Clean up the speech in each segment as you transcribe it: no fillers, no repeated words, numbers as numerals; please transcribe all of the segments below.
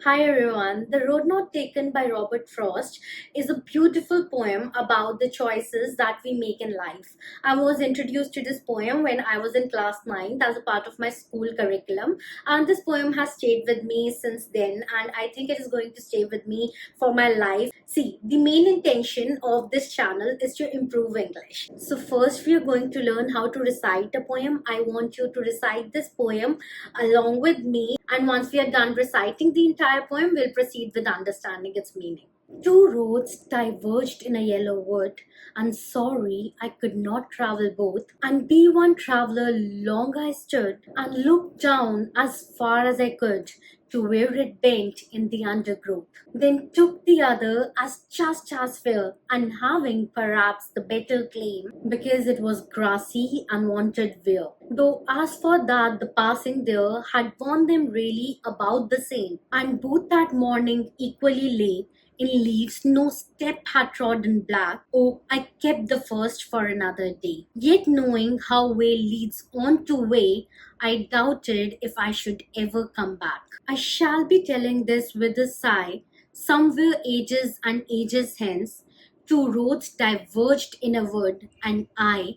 Hi everyone. The Road Not Taken by Robert Frost is a beautiful poem about the choices that we make in life. I was introduced to this poem when I was in class 9th as a part of my school curriculum, and this poem has stayed with me since then, and I think it is going to stay with me for my life. See, the main intention of this channel is to improve English. So first we are going to learn how to recite a poem. I want you to recite this poem along with me, and once we are done reciting the entire poem, we'll proceed with understanding its meaning. Two roads diverged in a yellow wood, and sorry I could not travel both. And be one traveler long I stood, and looked down as far as I could to where it bent in the undergrowth. Then took the other as just as fair, and having perhaps the better claim, because it was grassy and wanted wear. Though as for that, the passing there had borne them really about the same, and both that morning equally lay in leaves no step had trodden black. Oh, I kept the first for another day. Yet knowing how way leads on to way, I doubted if I should ever come back. I shall be telling this with a sigh, somewhere ages and ages hence, two roads diverged in a wood, and I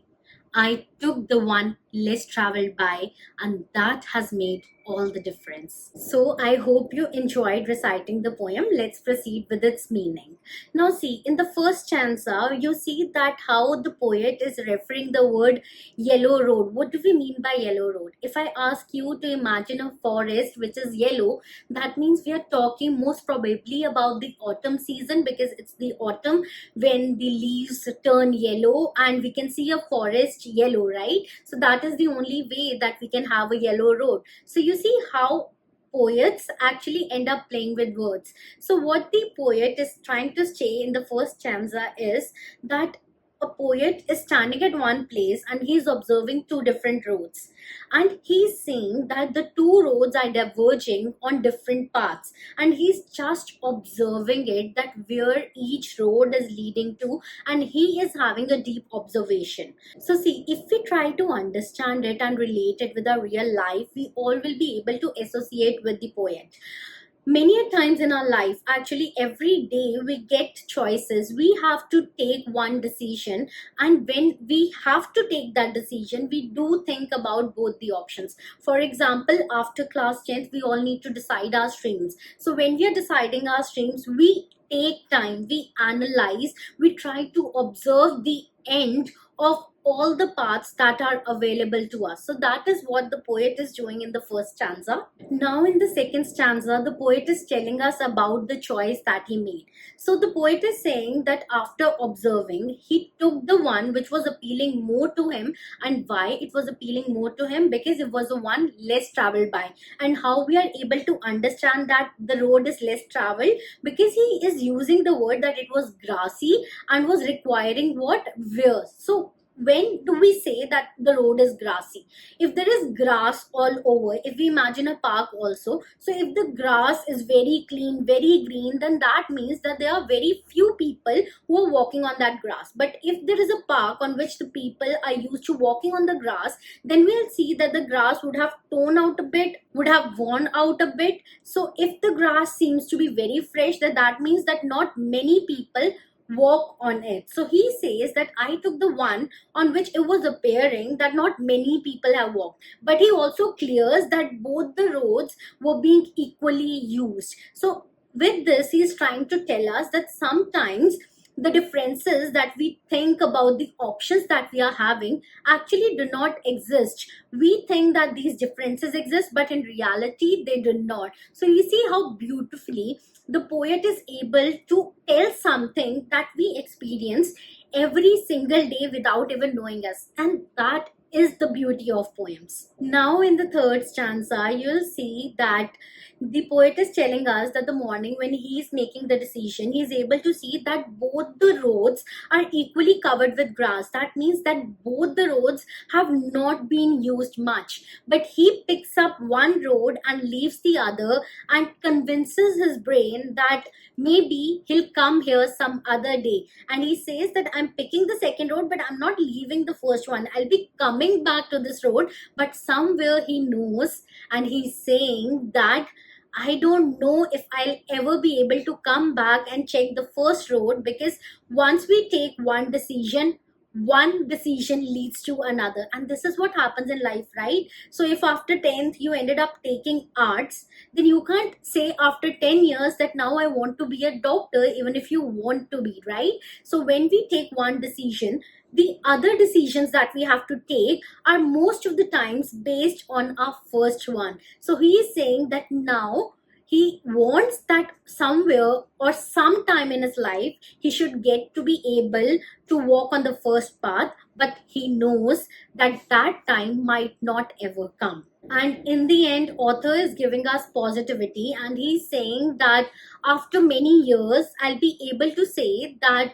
took the one less traveled by, and that has made all the difference. So, I hope you enjoyed reciting the poem. Let's proceed with its meaning. Now, see, in the first stanza, you see that how the poet is referring the word yellow road. What do we mean by yellow road? If I ask you to imagine a forest which is yellow, that means we are talking most probably about the autumn season, because it's the autumn when the leaves turn yellow and we can see a forest yellow, right? So that is the only way that we can have a yellow road. So you see how poets actually end up playing with words. So what the poet is trying to say in the first stanza is that a poet is standing at one place and he's observing two different roads, and he's saying that the two roads are diverging on different paths, and he's just observing it, that where each road is leading to, and he is having a deep observation. So see, if we try to understand it and relate it with our real life, we all will be able to associate with the poet. Many a times in our life, actually every day, we get choices. We have to take one decision, and when we have to take that decision, we do think about both the options. For example, after class 10th, we all need to decide our streams. So when we are deciding our streams, we take time, we analyze, we try to observe the end of all the paths that are available to us. So that is what the poet is doing in the first stanza. Now, in the second stanza, the poet is telling us about the choice that he made. So, the poet is saying that after observing, he took the one which was appealing more to him. And why it was appealing more to him? Because it was the one less traveled by. And how we are able to understand that the road is less traveled? Because he is using the word that it was grassy and was requiring what? Wear. So, when do we say that the road is grassy? If there is grass all over, if we imagine a park also, so if the grass is very clean, very green, then that means that there are very few people who are walking on that grass. But if there is a park on which the people are used to walking on the grass, then we'll see that the grass would have torn out a bit, would have worn out a bit. So if the grass seems to be very fresh, that means that not many people walk on it. So he says that I took the one on which it was appearing that not many people have walked. But he also clears that both the roads were being equally used. So with this, he is trying to tell us that sometimes the differences that we think about the options that we are having actually do not exist. We think that these differences exist, but in reality they do not. So you see how beautifully the poet is able to tell something that we experience every single day without even knowing us, and that is the beauty of poems. Now in the third stanza, you'll see that the poet is telling us that the morning when he is making the decision, he is able to see that both the roads are equally covered with grass. That means that both the roads have not been used much, but he picks up one road and leaves the other, and convinces his brain that maybe he'll come here some other day. And he says that I'm picking the second road, but I'm not leaving the first one. I'll be coming back to this road. But somewhere he knows, and he's saying that I don't know if I'll ever be able to come back and check the first road, because once we take one decision leads to another. And this is what happens in life, right? So if after 10th you ended up taking arts, then you can't say after 10 years that now I want to be a doctor, even if you want to be, right? So when we take one decision, the other decisions that we have to take are most of the times based on our first one. So he is saying that now he wants that somewhere or sometime in his life he should get to be able to walk on the first path, but he knows that that time might not ever come. And in the end, author is giving us positivity, and he's saying that after many years I'll be able to say that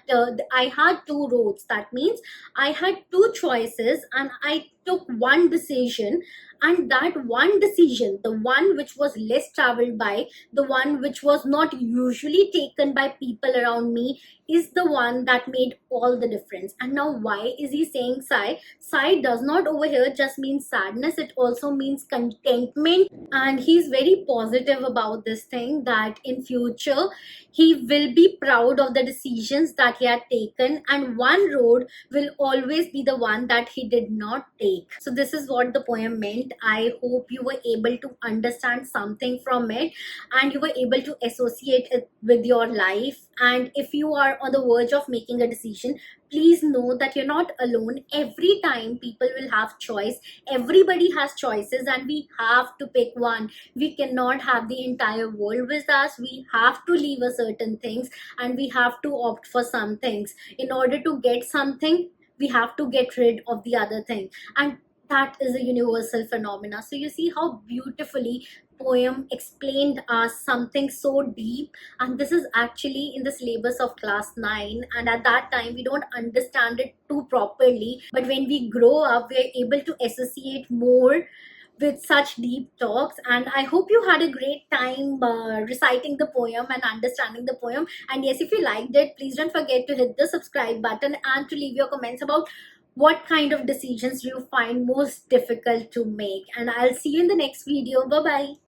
I had two roads. That means I had two choices and I took one decision, and that one decision, the one which was less traveled by, the one which was not usually taken by people around me, is the one that made all the difference. And now, why is he saying sigh? Sigh does not over here just mean sadness, it also means contentment. And he's very positive about this thing, that in future he will be proud of the decisions that he had taken, and one road will always be the one that he did not take. So this is what the poem meant. I hope you were able to understand something from it, and you were able to associate it with your life. And if you are on the verge of making a decision, please know that you're not alone. Every time people will have choice, everybody has choices, and we have to pick one. We cannot have the entire world with us. We have to leave a certain things, and we have to opt for some things. In order to get something, we have to get rid of the other thing, and that is a universal phenomena. So you see how beautifully poem explained us something so deep. And this is actually in the syllabus of class 9, and at that time we don't understand it too properly, but when we grow up we are able to associate more with such deep talks. And I hope you had a great time reciting the poem and understanding the poem. And yes, if you liked it, please don't forget to hit the subscribe button and to leave your comments about what kind of decisions you find most difficult to make. And I'll see you in the next video. Bye bye.